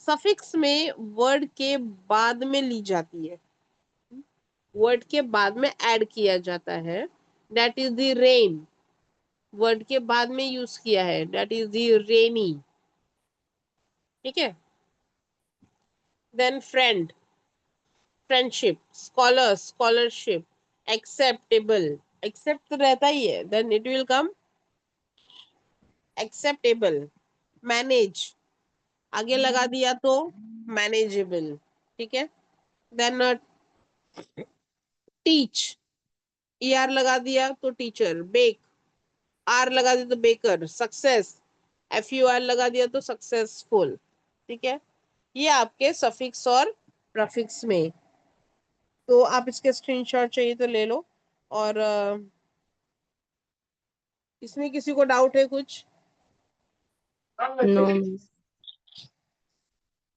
सफिक्स में वर्ड के बाद में ली जाती है, वर्ड के बाद में ऐड किया जाता है, that is the rain. Word के बाद में यूज किया है, दैट इज द रेनी। ठीक है। Then friend, friendship. Scholar, scholarship. Acceptable, accept तो रहता ही है, then it will come acceptable. Manage, आगे लगा दिया तो मैनेजेबल। ठीक है। देन टीच, ई आर लगा दिया तो टीचर। बेक, आर लगा दिया तो baker. Success, F U R लगा दिया तो सक्सेसफुल। ठीक है। ये आपके सफिक्स और प्रफिक्स में। तो आप इसके स्क्रीनशॉट चाहिए तो ले लो। और इसमें किसी को डाउट है कुछ? नो।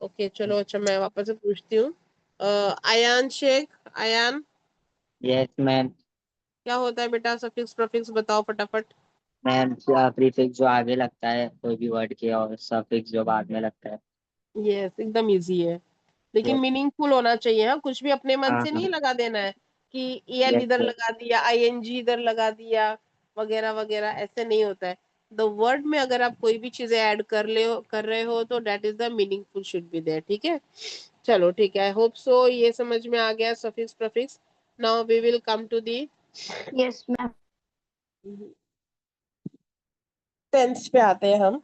ओके चलो, अच्छा मैं वापस से पूछती हूँ। Ayaan Shaikh, Ayaan, yes ma'am. क्या होता है बेटा सफिक्स प्रफिक्स, बताओ फटाफट। मैम प्रीफिक्स जो आगे लगता है कोई भी वर्ड के, और सफिक्स जो बाद में लगता है। यस, एकदम इजी है, लेकिन यस। मीनिंगफुल होना चाहिए। हाँ, कुछ भी अपने मन हाँ से हाँ। नहीं लगा देना है कि ईएल यस इधर यस। लगा दिया, आईएनजी इधर लगा दिया, वगैरह वगैरह, ऐसे नहीं होता है। द वर्ड में अगर आप कोई भी चीजें ऐड कर रहे हो तो that is the meaningful should be there. ठीक है। चलो ठीक है, आई होप सो ये समझ में आ गया suffix prefix. Now we will come to the yes ma'am. Tense पे आते हैं हम।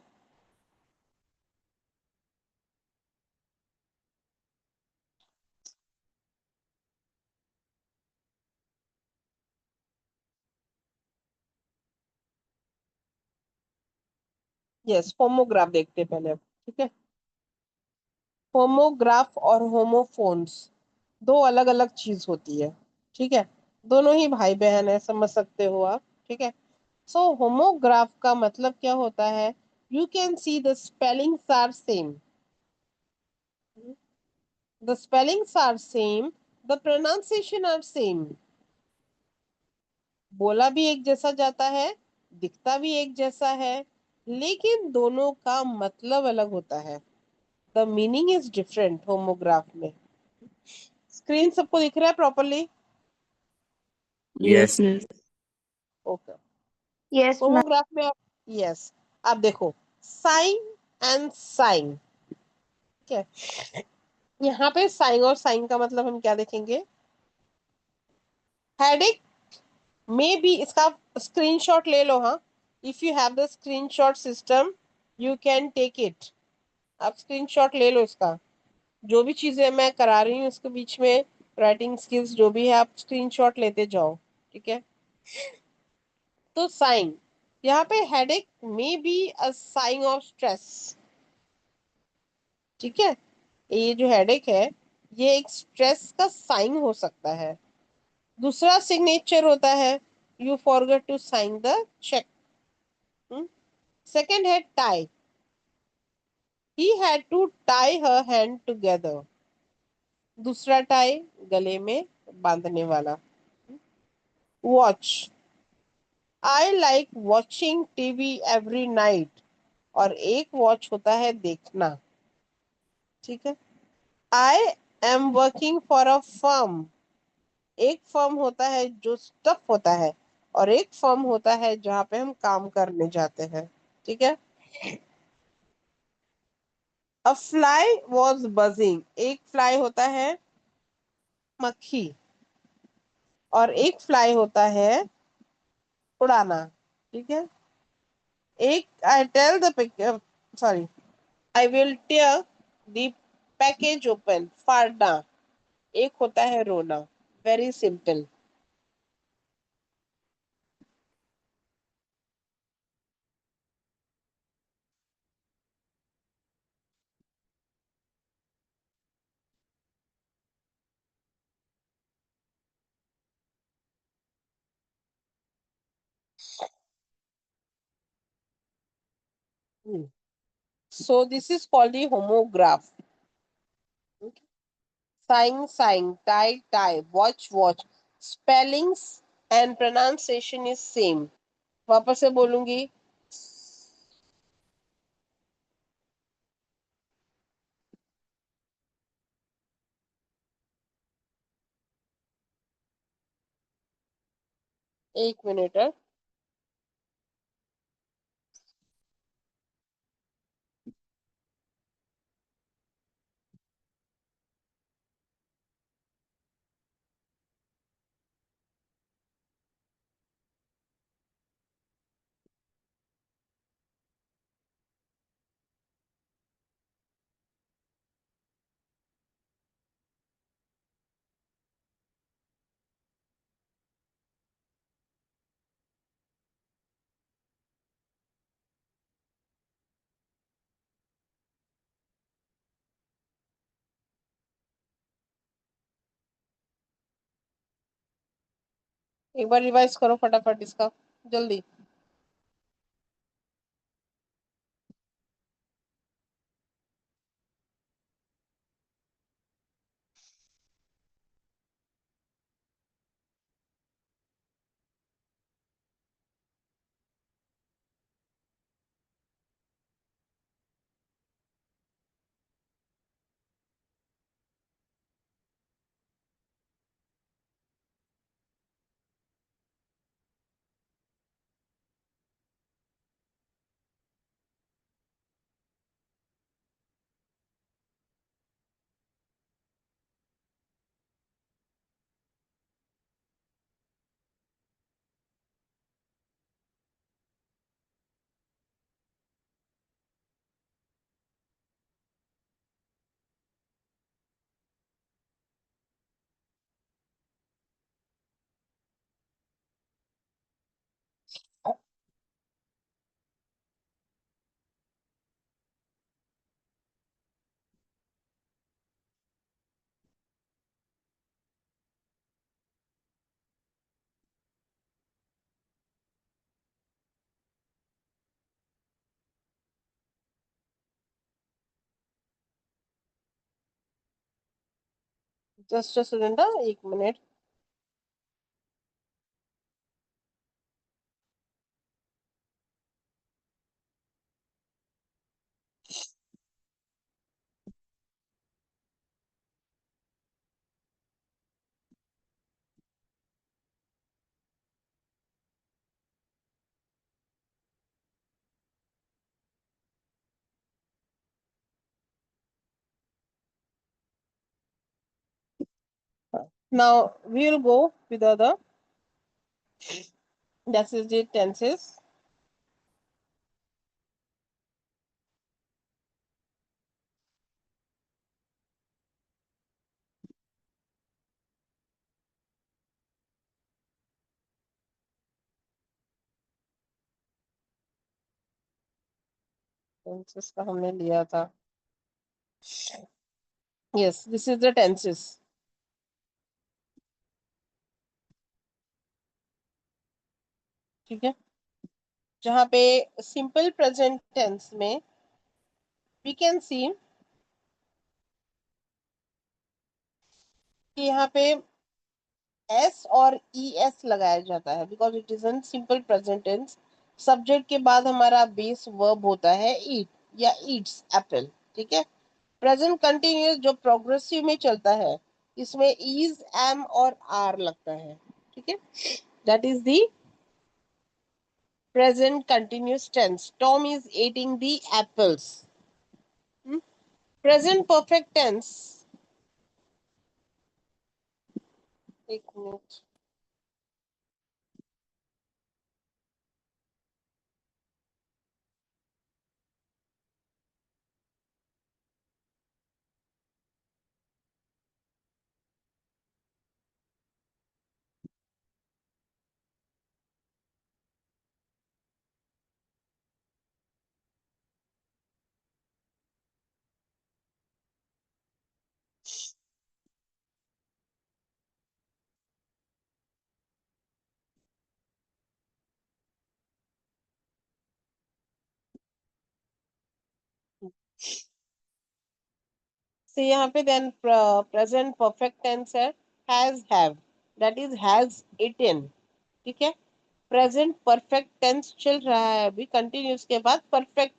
यस, होमोग्राफ देखते हैं पहले। ठीक है। होमोग्राफ और होमोफोन्स दो अलग अलग चीज होती है। ठीक है। दोनों ही भाई बहन है, समझ सकते हो आप। ठीक है। सो होमोग्राफ का मतलब क्या होता है? You can see the spellings are same, the spellings are same, the pronunciation are same. बोला भी एक जैसा जाता है, दिखता भी एक जैसा है, लेकिन दोनों का मतलब अलग होता है। The meaning is different homograph में। स्क्रीन सबको दिख रहा है properly? Yes. Okay. Yes ma'am. Homograph में आप, यस, आप देखो, साइन एंड साइन। ठीक है। यहाँ पे साइन और साइन का मतलब हम क्या देखेंगे? हेडिक में भी इसका स्क्रीनशॉट ले लो। हाँ, if you have the screenshot system you can take it. आप स्क्रीनशॉट ले लो इसका। जो भी चीजें मैं करा रही हूँ उसके बीच में, राइटिंग स्किल्स जो भी है, आप स्क्रीनशॉट लेते जाओ। ठीक है। तो साइन, यहाँ पे हेडेक में be a sign of stress. ठीक है। ये जो हेडेक है, ये एक स्ट्रेस का साइन हो सकता है। दूसरा सिग्नेचर होता है, you forget to sign the cheque. Second है tie, he had to tie her hand together. दूसरा टाई, गले में बांधने वाला। Watch, I like watching TV every night. और एक वॉच होता है देखना। ठीक है। I am working for a firm. एक फर्म होता है जो स्टफ होता है, और एक फर्म होता है जहाँ पे हम काम करने जाते हैं। ठीक है। अ फ्लाई वॉज बजिंग, एक फ्लाई होता है मक्खी, और एक फ्लाई होता है उड़ाना। ठीक है। एक, I tell the sorry, I will tear the package open, फाड़ना। एक होता है रोना। Very simple. So this is called the homograph. Sign, sign, tie, tie, watch, watch. Spellings and pronunciation is same. वापस से बोलूंगी. 1 मिनट है. एक बार रिवाइज करो फटाफट इसका, जल्दी. Just student, 1 minute. Now we will go with the other. That is the tenses. Tenses का हमने लिया था. Yes, this is the tenses. ठीक है. जहाँ पे सिंपल प्रेजेंट टेंस में we can see कि यहाँ पे एस और ई एस लगाया जाता है because it is an simple present tense. Subject के बाद हमारा बेस वर्ब होता है ईट या ईट्स एप्पल. ठीक है. प्रेजेंट कंटिन्यूअस जो प्रोग्रेसिव में चलता है इसमें इज, एम और आर लगता है. ठीक है. That is the present continuous tense. Tom is eating the apples. Present perfect tense. 1 minute. So यहाँ पे then present perfect tense है has have, that is has eaten, ठीक है। प्रेजेंट परफेक्ट टेंस चल रहा है अभी, कंटिन्यूस के बाद परफेक्ट,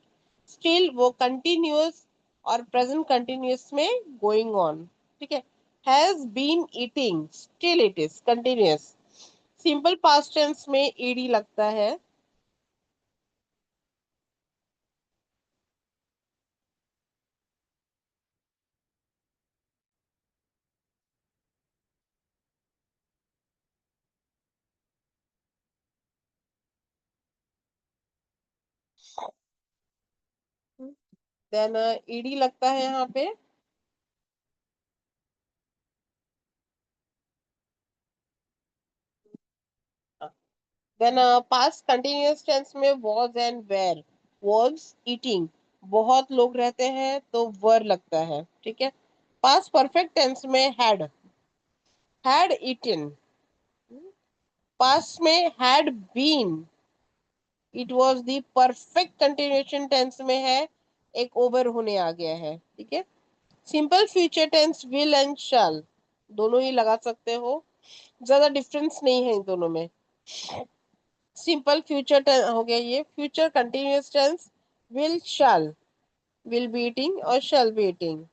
स्टिल वो कंटिन्यूस और प्रेजेंट कंटिन्यूस में गोइंग ऑन, ठीक है। Has been eating, still it is continuous. Simple past tense में ईडी लगता है। देन ईडी लगता है यहाँ पे। देन पास्ट कंटिन्यूअस टेंस में was and were, was eating, बहुत लोग रहते हैं तो were लगता है, ठीक है। पास्ट परफेक्ट टेंस में had eaten, पास्ट में had been, it was the perfect continuation tense में है, एक ओवर होने आ गया है, ठीक है। Simple future tense will and shall, दोनों ही लगा सकते हो, ज्यादा डिफरेंस नहीं है इन दोनों में। सिंपल फ्यूचर टेंस हो गया ये। Future continuous tense will shall, will be eating और shall be eating.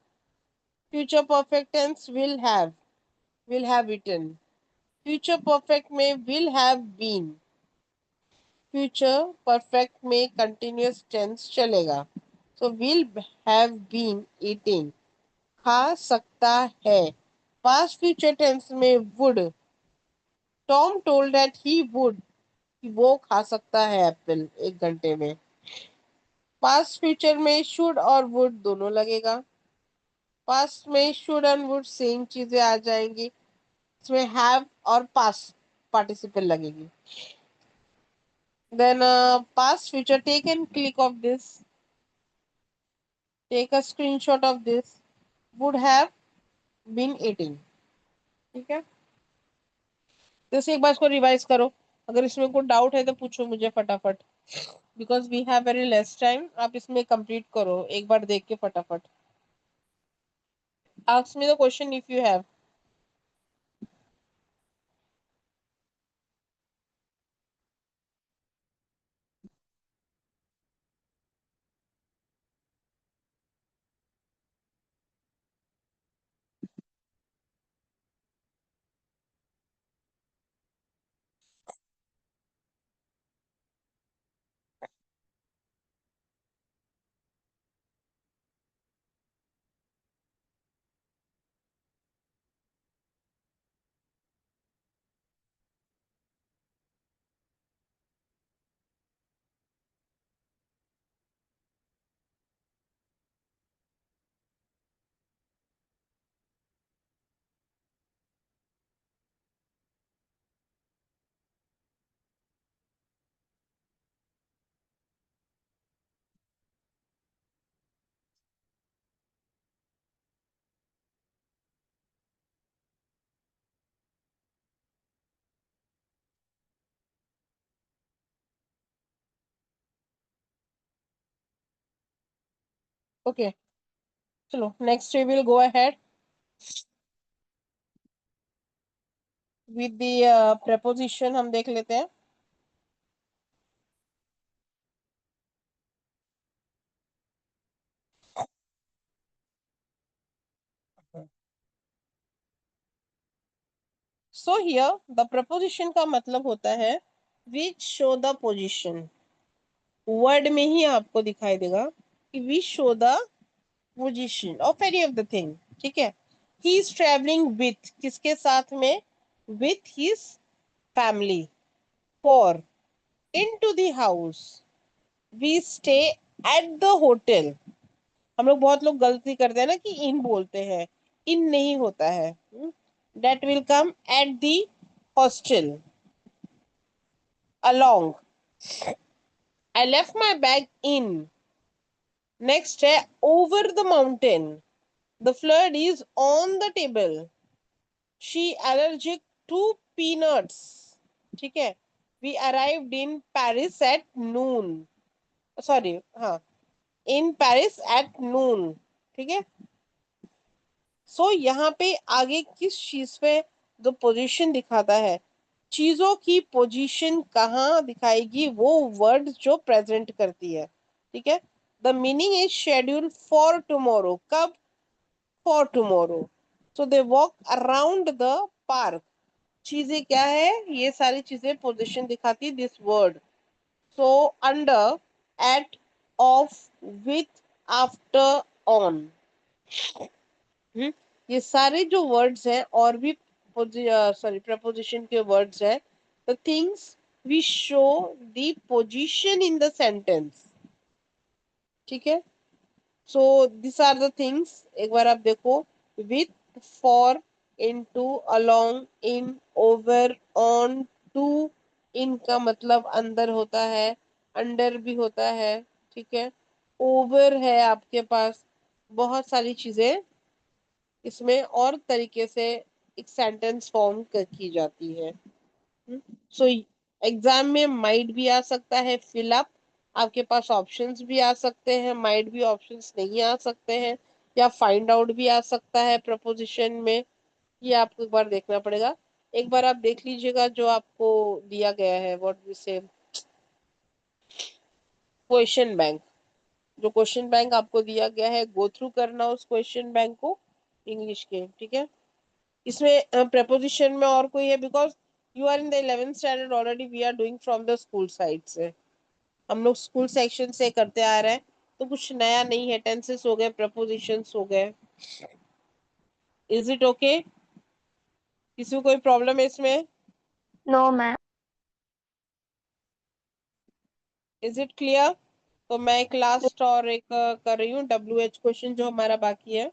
Future perfect tense will have eaten. Future perfect में will have been. Future perfect में कंटिन्यूअस टेंस चलेगा, तो विल हैव बीन ईटिंग, खा सकता है। पास्ट फ्यूचर टेंस में would, Tom told that he would, वो खा सकता है एप्पल 1 घंटे में। पास्ट फ्यूचर में शुड और वुड दोनों लगेगा। पास्ट में शुड एंड वुड सेम चीजें आ जाएंगी, इसमें हैव और पास्ट पार्टिसिपल लगेगी। Then past future, take and click of this, take a screenshot of this, would have been eating, ठीक है। जैसे एक बार इसको रिवाइज करो, अगर इसमें कोई डाउट है तो पूछो मुझे फटाफट, because we have very less time. आप इसमें कंप्लीट करो एक बार देख के फटाफट। Ask me the question if you have. Okay, चलो next we will go ahead with the preposition। हम देख लेते हैं। सो हियर द preposition का मतलब होता है which show the position। Word में ही आपको दिखाई देगा कि which show the position of any of the thing, ठीक है। he is traveling with, किसके साथ में, with his family। for, into the house। we stay at the hotel। हम लोग बहुत लोग गलती करते हैं ना कि इन बोलते हैं, इन नहीं होता है। that will come at the hostel। along, I left my bag in। Next है over the mountain, the flood is on the table। she allergic to peanuts, ठीक है। we arrived in Paris at noon, sorry हाँ, in Paris at noon. ठीक है, सो यहाँ पे आगे किस चीज पे जो पोजीशन दिखाता है, चीजों की पोजीशन कहाँ दिखाएगी, वो वर्ड जो प्रेजेंट करती है। ठीक है, the meaning is schedule for tomorrow, कब, for tomorrow. So they walk around the park, चीजें क्या है, ये सारी चीजें पोजीशन दिखाती है this word. So under, at, of, with, after, on. ये सारे जो वर्ड्स हैं और भी प्रपोजिशन के वर्ड्स हैं, the things we show the position in the sentence. ठीक है, so this are the things, एक बार आप देखो, with, for, into, along, in, over, on, to. In का मतलब अंदर होता है, अंडर भी होता है। ठीक है, ओवर है आपके पास, बहुत सारी चीजें इसमें और तरीके से एक सेंटेंस फॉर्म की जाती है। सो एग्जाम में माइट भी आ सकता है, फिल अप, आपके पास ऑप्शंस भी आ सकते हैं, माइट भी ऑप्शंस नहीं आ सकते हैं, या फाइंड आउट भी आ सकता है प्रपोजिशन में। ये आपको एक बार देखना पड़ेगा। एक बार आप देख लीजिएगा जो आपको दिया गया है, व्हाट वी से, क्वेश्चन बैंक, जो क्वेश्चन बैंक आपको दिया गया है, गो थ्रू करना उस क्वेश्चन बैंक को, इंग्लिश के। ठीक है, इसमें प्रपोजिशन में और कोई है, because you are in the 11th standard already, we are doing from the school side से, हम लोग स्कूल सेक्शन से करते आ रहे हैं, तो कुछ नया नहीं है, टेंसेस हो गए, प्रपोजिशंस हो गए। Is it okay? किसी को कोई प्रॉब्लम है इसमें? No, ma'am. Is it clear? तो मैं एक लास्ट और एक कर रही हूँ, WH क्वेश्चन जो हमारा बाकी है,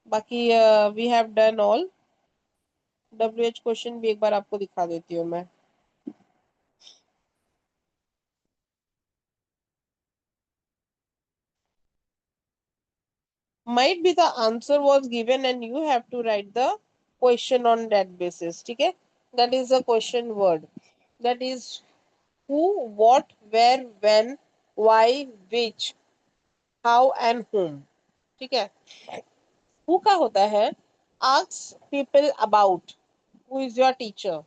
बाकी we have done all. WH question भी एक बार आपको दिखा देती हूँ मैं। Might be the answer was given and you have to write the question on that basis. ठीक है, that is the question word, that is who, what, where, when, why, which, how and whom। ठीक है, who का होता है ask people about, who is your teacher,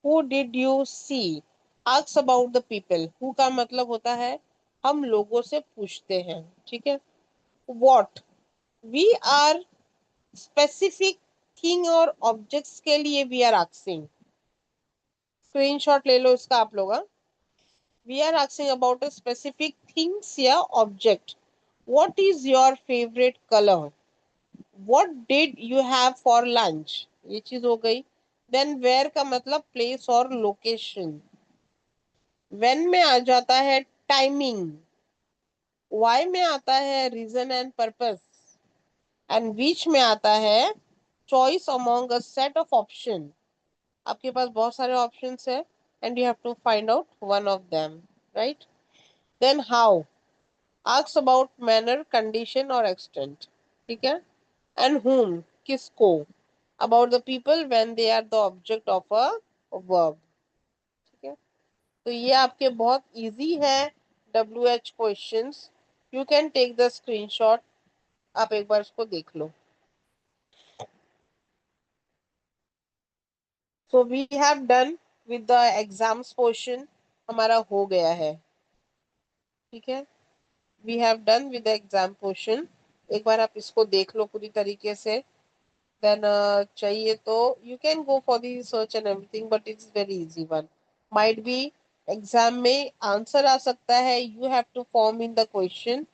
who did you see, ask about the people। who का मतलब होता है हम लोगों से पूछते हैं। ठीक है, what, we are specific thing और ऑब्जेक्ट्स के लिए वी आर आस्किंग, स्क्रीनशॉट ले लो इसका आप लोग। We are asking about a specific things या object. What is your favourite colour, what did you have for lunch, ये चीज हो गई। देन वेयर का मतलब प्लेस और लोकेशन। व्हेन में आ जाता है टाइमिंग, वाई में आता है reason and purpose, and which में आता है choice among a set of option. आपके पास बहुत सारे ऑप्शंस है and you have to find out one of them, right. Then how, asks about manner, condition और एक्सटेंट। ठीक है, एंड whom, किसको, about the people when they are the object of a verb. ठीक है, तो ये आपके बहुत इजी है WH questions. You can take the screenshot, आप एक बार इसको देख लो। So we have done with the exams portion, हमारा हो गया है। ठीक है, we have done with the exam portion. एक बार आप इसको देख लो पूरी तरीके से, देन चाहिए तो you can go for the research and everything, but it's very easy one. Might be exam में आंसर आ सकता है, you have to form in the question,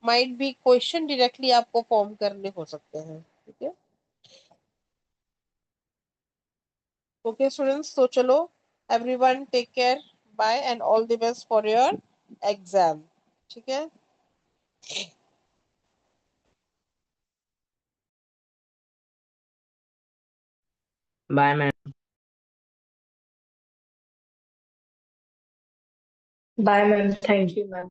might be question directly आपको फॉर्म करने हो सकते हैं। ठीक है, ओके स्टूडेंट्स, तो चलो, everyone take care, bye and all the best for your exam. ठीक है, bye ma'am. Bye, ma'am. Thank you, ma'am.